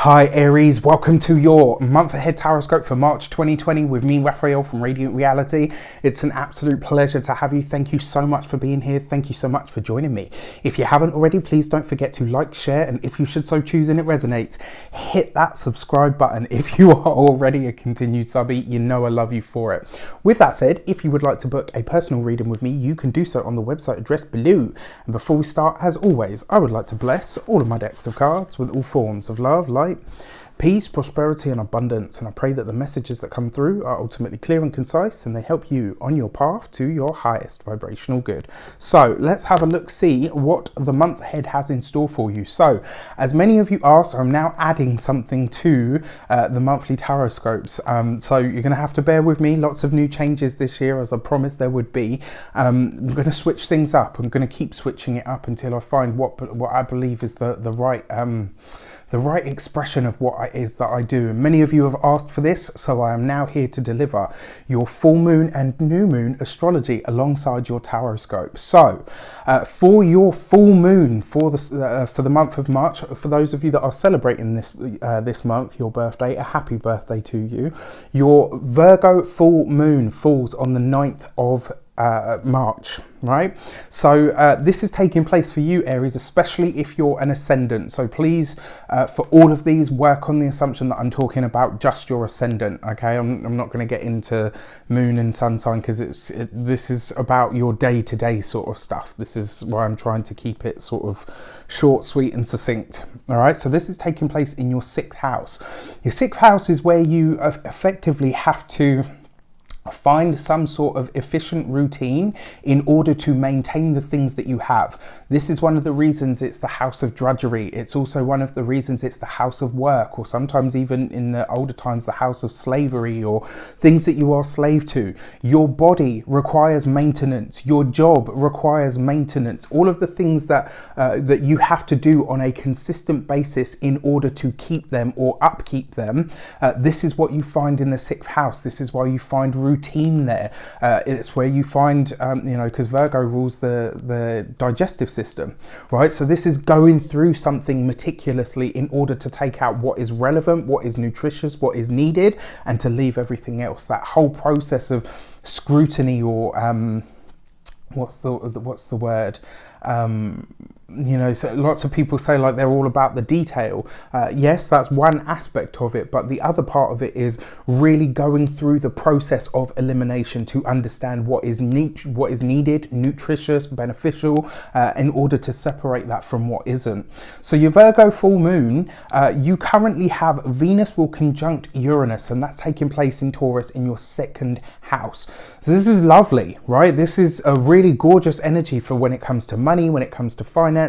Hi Aries, welcome to your month ahead tarot for March 2020 with me, Raphael from Reydiant Reality. It's an absolute pleasure to have you. Thank you so much for being here. Thank you so much for joining me. If you haven't already, please don't forget to like, share, and if you should so choose and it resonates, hit that subscribe button. If you are already a continued subby, you know I love you for it. With that said, if you would like to book a personal reading with me, you can do so on the website address below. And before we start, as always, I would like to bless all of my decks of cards with all forms of love, light, peace, prosperity and abundance, and I pray that the messages that come through are ultimately clear and concise and they help you on your path to your highest vibrational good. So let's have a look, see what the month ahead has in store for you. So as many of you asked, I'm now adding something to the monthly tarot scopes, so you're going to have to bear with me. Lots of new changes this year, as I promised there would be. I'm going to switch things up. I'm going to keep switching it up until I find what I believe is the right expression of what it is that I do. And many of you have asked for this, so I am now here to deliver your full moon and new moon astrology alongside your tarot scope. So for your full moon for the month of March, for those of you that are celebrating this month, your birthday, a happy birthday to you. Your Virgo full moon falls on the 9th of March, right? So this is taking place for you, Aries, especially if you're an ascendant. So please, for all of these, work on the assumption that I'm talking about just your ascendant, okay? I'm not going to get into moon and sun sign because this is about your day-to-day sort of stuff. This is why I'm trying to keep it sort of short, sweet and succinct. All right, so this is taking place in your 6th house. Your 6th house is where you effectively have to find some sort of efficient routine in order to maintain the things that you have. This is one of the reasons it's the house of drudgery. It's also one of the reasons it's the house of work, or sometimes even in the older times the house of slavery, or things that you are slave to. Your body requires maintenance. Your job requires maintenance. All of the things that that you have to do on a consistent basis in order to keep them or upkeep them. This is what you find in the 6th house. This is why you find routine there. It's where you find, you know, because Virgo rules the digestive system, right? So this is going through something meticulously in order to take out what is relevant, what is nutritious, what is needed, and to leave everything else. That whole process of scrutiny, or what's the word? You know, so lots of people say like they're all about the detail. Yes, that's one aspect of it, but the other part of it is really going through the process of elimination to understand what is needed, nutritious, beneficial, in order to separate that from what isn't. So your Virgo full moon, you currently have Venus will conjunct Uranus, and that's taking place in Taurus in your 2nd house. So this is lovely, right? This is a really gorgeous energy for when it comes to money, when it comes to finances.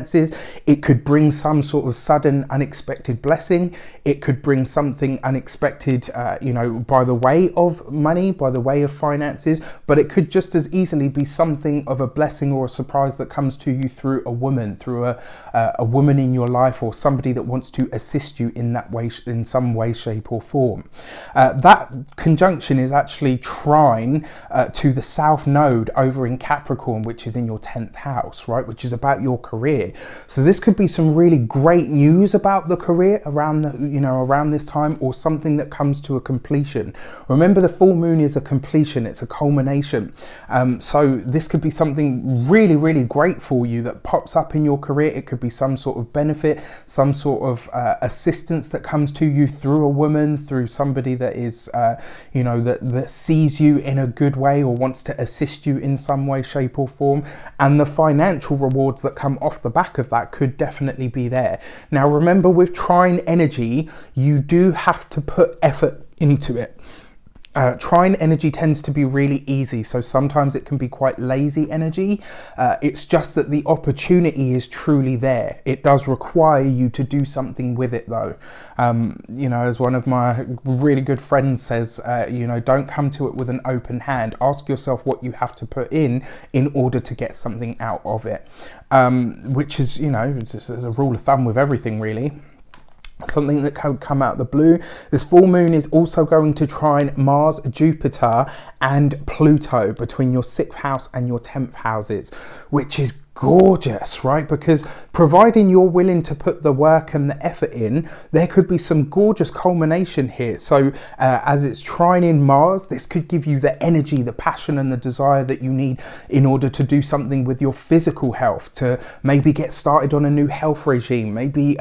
It could bring some sort of sudden unexpected blessing. It could bring something unexpected, you know, by the way of money, by the way of finances, but it could just as easily be something of a blessing or a surprise that comes to you through a woman, through a woman in your life, or somebody that wants to assist you in that way, in some way, shape or form. That conjunction is actually trine to the South Node over in Capricorn, which is in your 10th house, right? Which is about your career. So this could be some really great news about the career around around this time, or something that comes to a completion. Remember, the full moon is a completion, it's a culmination. So this could be something really, really great for you that pops up in your career. It could be some sort of benefit, some sort of assistance that comes to you through a woman, through somebody that is you know, that sees you in a good way or wants to assist you in some way, shape or form. And the financial rewards that come off the back of that could definitely be there. Now remember, with trine energy, you do have to put effort into it. Trine energy tends to be really easy, so sometimes it can be quite lazy energy. It's just that the opportunity is truly there. It does require you to do something with it though. You know, as one of my really good friends says, you know, don't come to it with an open hand. Ask yourself what you have to put in order to get something out of it, which is, you know, just a rule of thumb with everything really. Something that can come out of the blue. This full moon is also going to trine Mars, Jupiter and Pluto between your 6th house and your 10th houses, which is gorgeous, right? Because providing you're willing to put the work and the effort in, there could be some gorgeous culmination here. So as it's trining Mars, this could give you the energy, the passion and the desire that you need in order to do something with your physical health, to maybe get started on a new health regime, maybe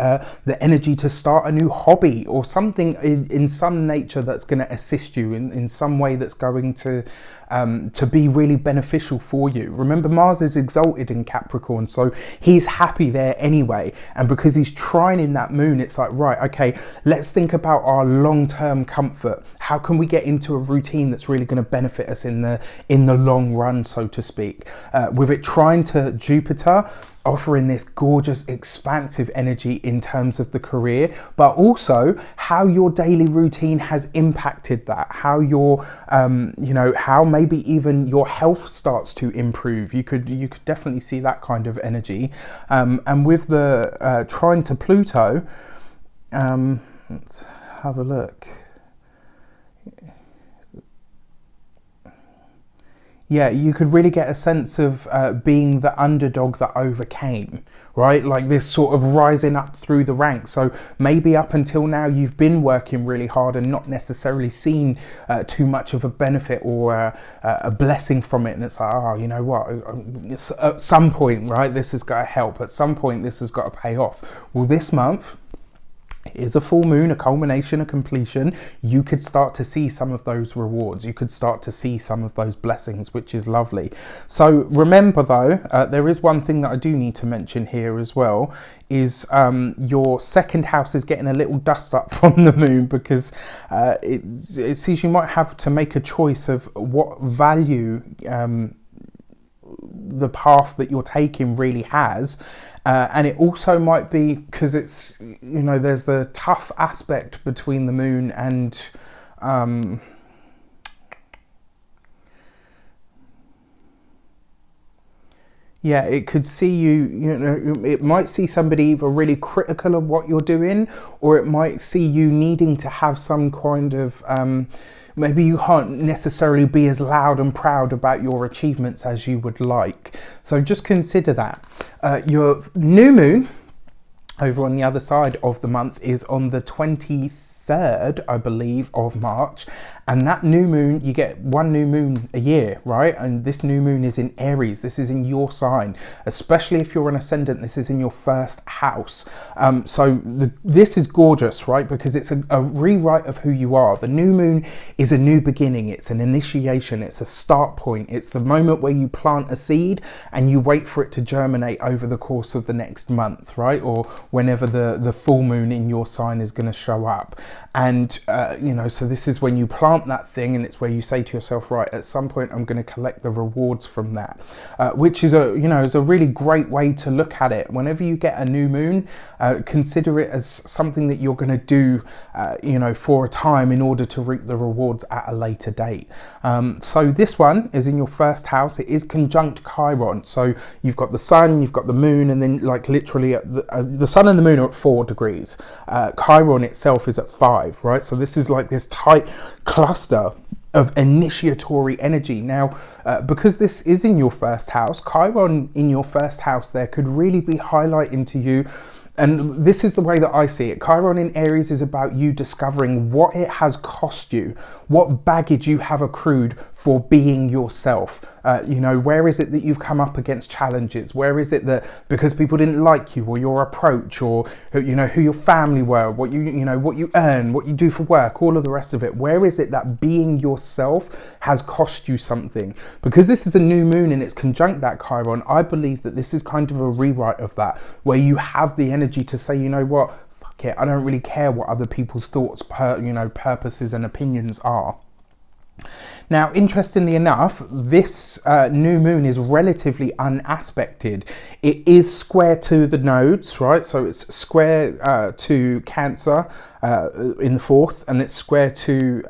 the energy to start a new hobby or something in some nature that's going to assist you in some way that's going to be really beneficial for you. Remember, Mars is exalted in Capricorn, so he's happy there anyway. And because he's trining that moon, it's like, right, okay, let's think about our long-term comfort. How can we get into a routine that's really going to benefit us in the long run, so to speak? With it trine to Jupiter, offering this gorgeous expansive energy in terms of the career, but also how your daily routine has impacted that, how your how maybe even your health starts to improve. You could definitely see that kind of energy. And with the trine to Pluto, let's have a look. Yeah, you could really get a sense of being the underdog that overcame, right? Like this sort of rising up through the ranks. So maybe up until now you've been working really hard and not necessarily seen too much of a benefit or a blessing from it. And it's like, oh, you know what? At some point, right, this has got to help. At some point, this has got to pay off. Well, this month is a full moon, a culmination, a completion. You could start to see some of those rewards. You could start to see some of those blessings, which is lovely. So remember though, there is one thing that I do need to mention here as well, is your second house is getting a little dust up from the moon, because it seems you might have to make a choice of what value the path that you're taking really has. And it also might be because it's, you know, there's the tough aspect between the moon and yeah, it could see you know, it might see somebody either really critical of what you're doing, or it might see you needing to have some kind of maybe you can't necessarily be as loud and proud about your achievements as you would like. So just consider that. Your new moon over on the other side of the month is on the 23rd, I believe, of March. And that new moon, you get one new moon a year, right? And this new moon is in Aries. This is in your sign, especially if you're an ascendant. This is in your first house. This is gorgeous, right? Because it's a rewrite of who you are. The new moon is a new beginning. It's an initiation. It's a start point. It's the moment where you plant a seed and you wait for it to germinate over the course of the next month, right? Or whenever the full moon in your sign is going to show up. And, so this is when you plant that thing, and it's where you say to yourself, right, at some point I'm going to collect the rewards from that, which is is a really great way to look at it. Whenever you get a new moon, consider it as something that you're going to do for a time in order to reap the rewards at a later date. So this one is in your first house. It is conjunct Chiron, so you've got the sun, you've got the moon, and then like literally the sun and the moon are at 4 degrees. Chiron itself is at 5, right? So this is like this tight cluster of initiatory energy. Now, because this is in your first house, Chiron in your first house there could really be highlighting to you. And this is the way that I see it. Chiron in Aries is about you discovering what it has cost you, what baggage you have accrued for being yourself. Where is it that you've come up against challenges? Where is it that because people didn't like you or your approach, or who your family were, what you earn, what you do for work, all of the rest of it? Where is it that being yourself has cost you something? Because this is a new moon and it's conjunct that Chiron, I believe that this is kind of a rewrite of that, where you have the energy to say, you know what, fuck it, I don't really care what other people's thoughts, purposes and opinions are. Now, interestingly enough, this new moon is relatively unaspected. It is square to the nodes, right? So it's square to Cancer in the 4th, and it's square to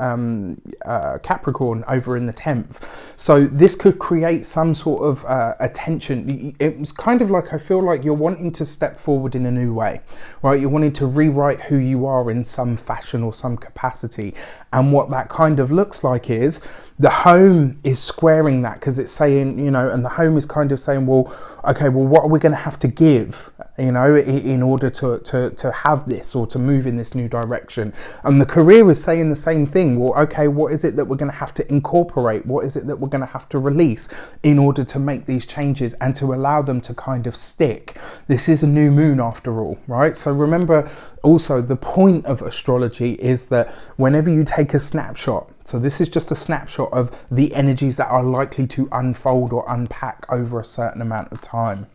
Capricorn over in the 10th. So this could create some sort of attention. It's kind of like, I feel like you're wanting to step forward in a new way, right? You're wanting to rewrite who you are in some fashion or some capacity. And what that kind of looks like is The home is squaring that because it's saying, you know, and the home is kind of saying, well, okay, well, what are we going to have to give, you know, in order to have this or to move in this new direction? And the career is saying the same thing. Well, okay, what is it that we're going to have to incorporate? What is it that we're going to have to release in order to make these changes and to allow them to kind of stick? This is a new moon after all, right? So remember also the point of astrology is that whenever you take a snapshot, so this is just a snapshot of the energies that are likely to unfold or unpack over a certain amount of time.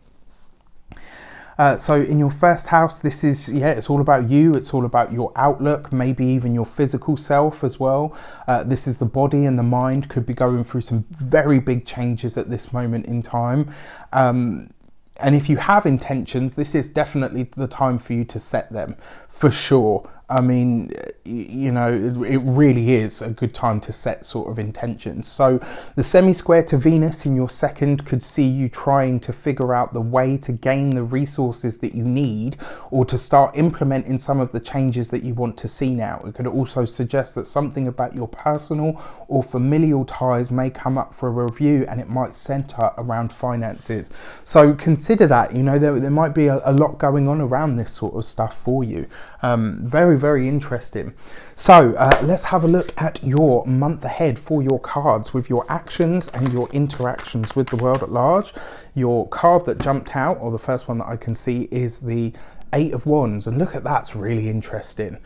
So in your first house, this is, it's all about you. It's all about your outlook, maybe even your physical self as well. This is the body and the mind could be going through some very big changes at this moment in time. And if you have intentions, this is definitely the time for you to set them, for sure. I mean, you know, it really is a good time to set sort of intentions. So the semi-square to Venus in your second could see you trying to figure out the way to gain the resources that you need or to start implementing some of the changes that you want to see now. It could also suggest that something about your personal or familial ties may come up for a review, and it might center around finances. So consider that, you know, there might be a lot going on around this sort of stuff for you. Very, very interesting. So let's have a look at your month ahead for your cards with your actions and your interactions with the world at large. Your card that jumped out, or the first one that I can see, is the Eight of Wands. And look at that's really interesting,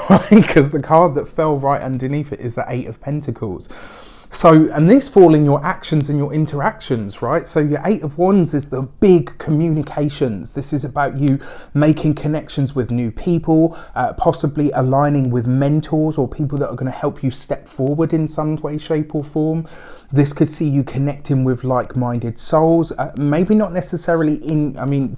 right? Because the card that fell right underneath it is the Eight of Pentacles. So, and this fall in your actions and your interactions, right? So your Eight of Wands is the big communications. This is about you making connections with new people, possibly aligning with mentors or people that are going to help you step forward in some way, shape or form. This could see you connecting with like-minded souls, maybe not necessarily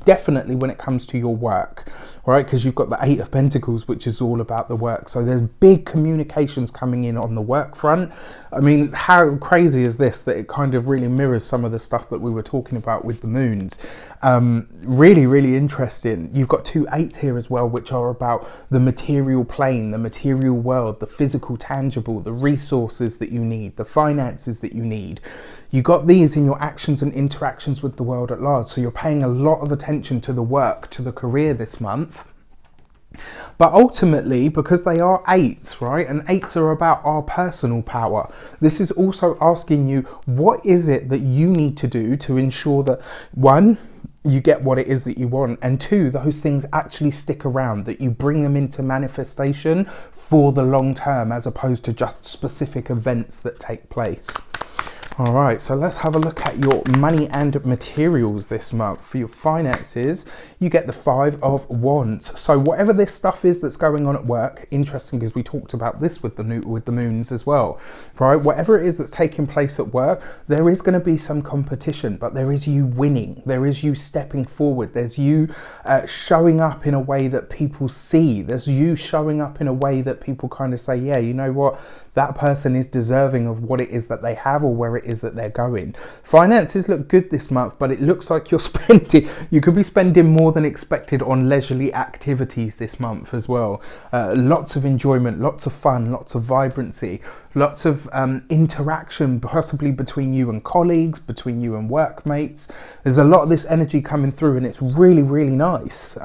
definitely when it comes to your work, right? Because you've got the Eight of Pentacles, which is all about the work. So there's big communications coming in on the work front. I mean, how crazy is this that it kind of really mirrors some of the stuff that we were talking about with the moons. Really, really interesting. You've got two eights here as well, which are about the material plane, the material world, the physical, tangible, the resources that you need, the finances that you need. You got these in your actions and interactions with the world at large. So you're paying a lot of attention to the work, to the career this month. But ultimately, because they are eights, right? And eights are about our personal power. This is also asking you, what is it that you need to do to ensure that, one, you get what it is that you want, and two, those things actually stick around, that you bring them into manifestation for the long term as opposed to just specific events that take place. All right, so let's have a look at your money and materials this month. For your finances, you get the Five of Wands. So whatever this stuff is that's going on at work, interesting because we talked about this with the moons as well, right? Whatever it is that's taking place at work, there is going to be some competition, but there is you winning. There is you stepping forward. There's you showing up in a way that people see. There's you showing up in a way that people kind of say, yeah, you know what? That person is deserving of what it is that they have or where it is that they're going. Finances look good this month, but it looks like you could be spending more than expected on leisurely activities this month as well. Lots of enjoyment, lots of fun, lots of vibrancy, lots of interaction, possibly between you and colleagues, between you and workmates. There's a lot of this energy coming through, and it's really, really nice.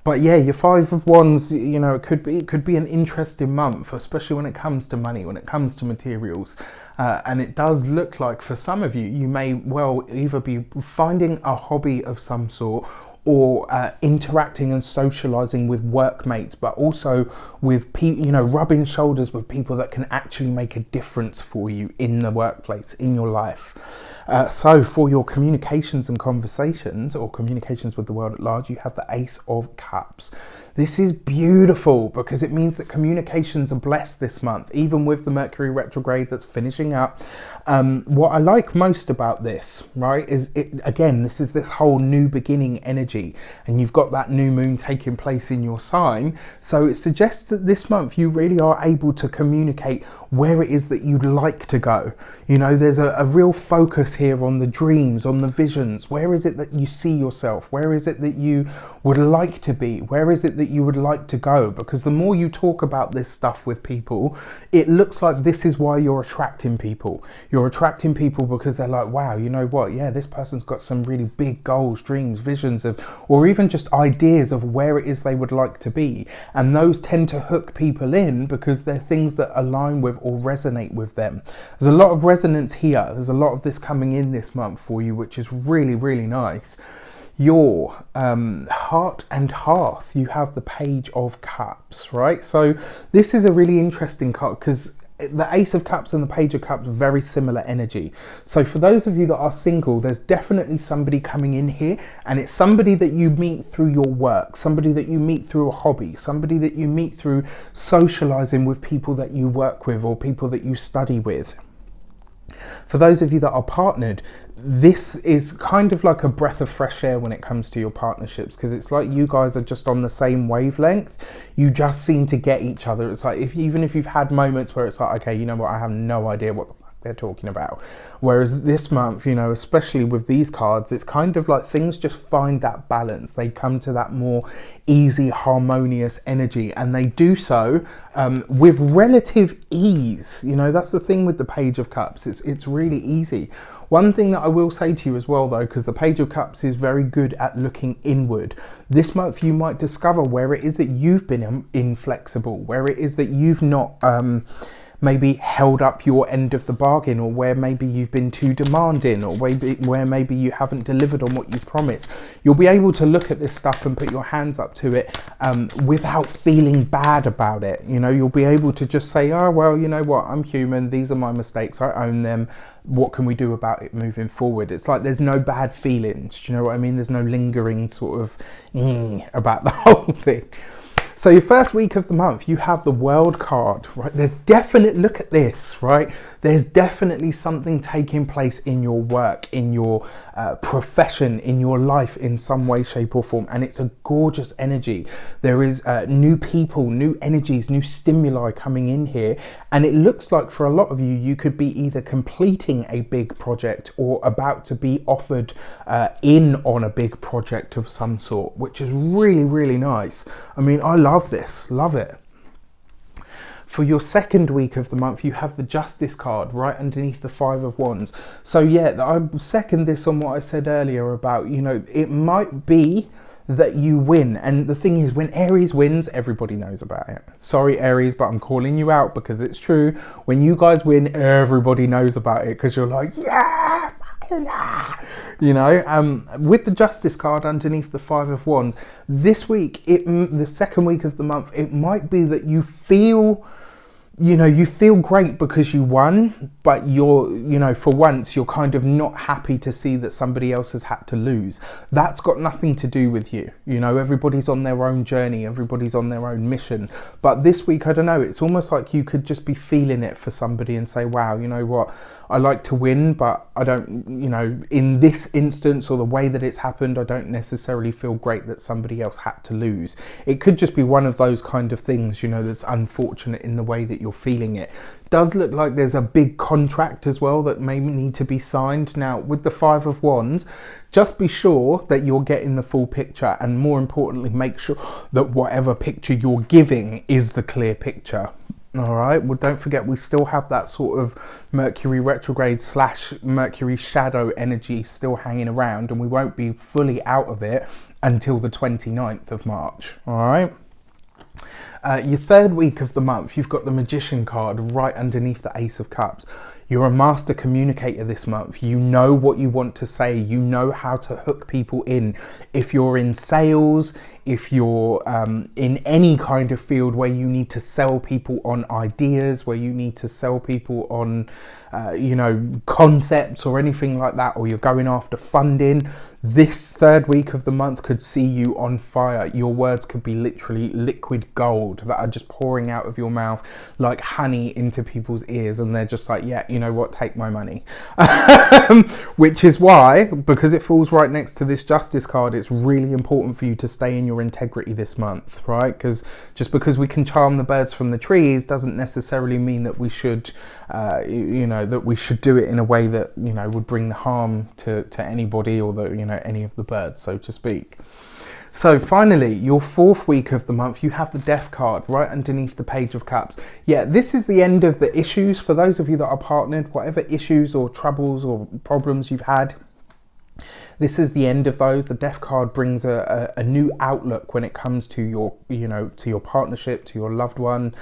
But yeah, your Five of Wands, you know, it could be an interesting month, especially when it comes to money, when it comes to materials. And it does look like for some of you, you may well either be finding a hobby of some sort or interacting and socializing with workmates, but also with people, you know, rubbing shoulders with people that can actually make a difference for you in the workplace, in your life. So for your communications and conversations, or communications with the world at large, you have the Ace of Cups. This is beautiful because it means that communications are blessed this month, even with the Mercury retrograde that's finishing up. What I like most about this, right, is this is this whole new beginning energy, and you've got that new moon taking place in your sign. So it suggests that this month you really are able to communicate where it is that you'd like to go. You know, there's a real focus here on the dreams, on the visions. Where is it that you see yourself? Where is it that you would like to be? Where is it that that you would like to go, because the more you talk about this stuff with people, it looks like this is why you're attracting people. You're attracting people because they're like, wow, you know what? Yeah, this person's got some really big goals, dreams, visions of, or even just ideas of where it is they would like to be. And those tend to hook people in because they're things that align with or resonate with them. There's a lot of resonance here. There's a lot of this coming in this month for you, which is really, really nice. Your heart and hearth, you have the Page of Cups, right? So this is a really interesting card because the Ace of Cups and the Page of Cups, very similar energy. So for those of you that are single, there's definitely somebody coming in here, and it's somebody that you meet through your work, somebody that you meet through a hobby, somebody that you meet through socializing with people that you work with or people that you study with. For those of you that are partnered, this is kind of like a breath of fresh air when it comes to your partnerships, because it's like you guys are just on the same wavelength. You just seem to get each other. It's like even if you've had moments where it's like, okay, you know what, I have no idea what the fuck they're talking about. Whereas this month, you know, especially with these cards, it's kind of like things just find that balance. They come to that more easy, harmonious energy, and they do so with relative ease. You know, that's the thing with the Page of Cups. It's really easy. One thing that I will say to you as well, though, because the Page of Cups is very good at looking inward. This month you might discover where it is that you've been inflexible, where it is that you've not maybe held up your end of the bargain, or where maybe you've been too demanding, or where maybe you haven't delivered on what you've promised. You'll be able to look at this stuff and put your hands up to it without feeling bad about it. You know, you'll be able to just say, oh, well, you know what, I'm human. These are my mistakes. I own them. What can we do about it moving forward? It's like there's no bad feelings. Do you know what I mean? There's no lingering sort of about the whole thing. So your first week of the month, you have the World card, right? There's definite, look at this, right? There's definitely something taking place in your work, in your profession, in your life in some way, shape or form. And it's a gorgeous energy. There is new people, new energies, new stimuli coming in here. And it looks like for a lot of you, you could be either completing a big project or about to be offered in on a big project of some sort, which is really, really nice. I mean, I love this, love it. For your second week of the month, you have the Justice card right underneath the Five of Wands. So yeah, I second this on what I said earlier about, you know, it might be that you win. And the thing is, when Aries wins, everybody knows about it. Sorry, Aries, but I'm calling you out because it's true. When you guys win, everybody knows about it because you're like, yeah, fucking yeah. You know, with the Justice card underneath the Five of Wands, this week, the second week of the month, it might be that you feel, you know, you feel great because you won, but you're, you know, for once, you're kind of not happy to see that somebody else has had to lose. That's got nothing to do with you. You know, everybody's on their own journey, everybody's on their own mission. But this week, I don't know, it's almost like you could just be feeling it for somebody and say, wow, you know what, I like to win, but I don't, you know, in this instance or the way that it's happened, I don't necessarily feel great that somebody else had to lose. It could just be one of those kind of things, you know, that's unfortunate in the way that you're feeling it. Does look like there's a big contract as well that may need to be signed. Now, with the Five of Wands, just be sure that you're getting the full picture, and more importantly, make sure that whatever picture you're giving is the clear picture. All right, well, don't forget, we still have that sort of Mercury retrograde / Mercury shadow energy still hanging around, and we won't be fully out of it until the 29th of March. All right. Your third week of the month, you've got the Magician card right underneath the Ace of Cups. You're a master communicator this month. You know what you want to say. You know how to hook people in. If you're in sales, if you're in any kind of field where you need to sell people on ideas, where you need to sell people on, you know, concepts or anything like that, or you're going after funding, this third week of the month could see you on fire. Your words could be literally liquid gold that are just pouring out of your mouth like honey into people's ears, and they're just like, yeah, you know what, take my money. Which is why, because it falls right next to this Justice card, it's really important for you to stay in your integrity this month, right? Because just because we can charm the birds from the trees doesn't necessarily mean that we should, you know, that we should do it in a way that, you know, would bring the harm to anybody, or the, you know, any of the birds, so to speak. So finally, your 4th week of the month, you have the Death card right underneath the Page of Cups. Yeah, this is the end of the issues. For those of you that are partnered, whatever issues or troubles or problems you've had, this is the end of those. The Death card brings a new outlook when it comes to your, to your partnership, to your loved one,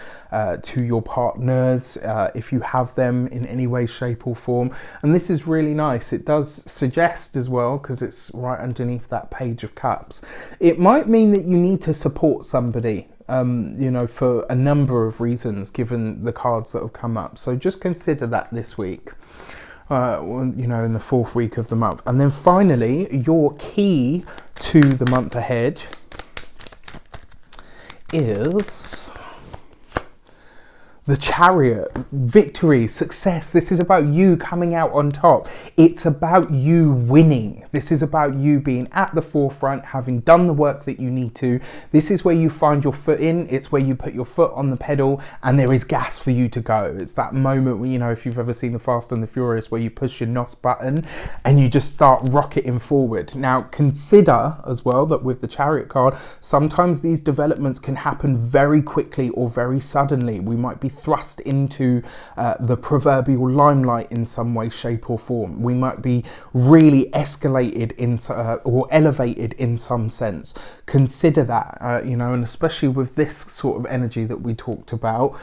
to your partners, if you have them in any way, shape or form. And this is really nice. It does suggest as well, because it's right underneath that Page of Cups, it might mean that you need to support somebody, for a number of reasons, given the cards that have come up. So just consider that this week. In the 4th week of the month. And then finally, your key to the month ahead is the Chariot. Victory, success. This is about you coming out on top. It's about you winning. This is about you being at the forefront, having done the work that you need to. This is where you find your foot in. It's where you put your foot on the pedal and there is gas for you to go. It's that moment where, if you've ever seen The Fast and the Furious, where you push your NOS button and you just start rocketing forward. Now, consider as well that with the Chariot card, sometimes these developments can happen very quickly or very suddenly. We might be thrust into the proverbial limelight in some way, shape or form. We might be really escalated or elevated in some sense. Consider that, and especially with this sort of energy that we talked about,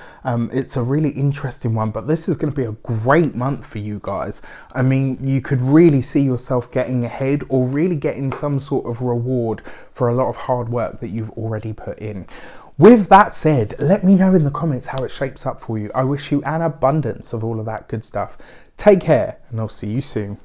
it's a really interesting one. But this is going to be a great month for you guys. I mean, you could really see yourself getting ahead or really getting some sort of reward for a lot of hard work that you've already put in. With that said, let me know in the comments how it shapes up for you. I wish you an abundance of all of that good stuff. Take care, and I'll see you soon.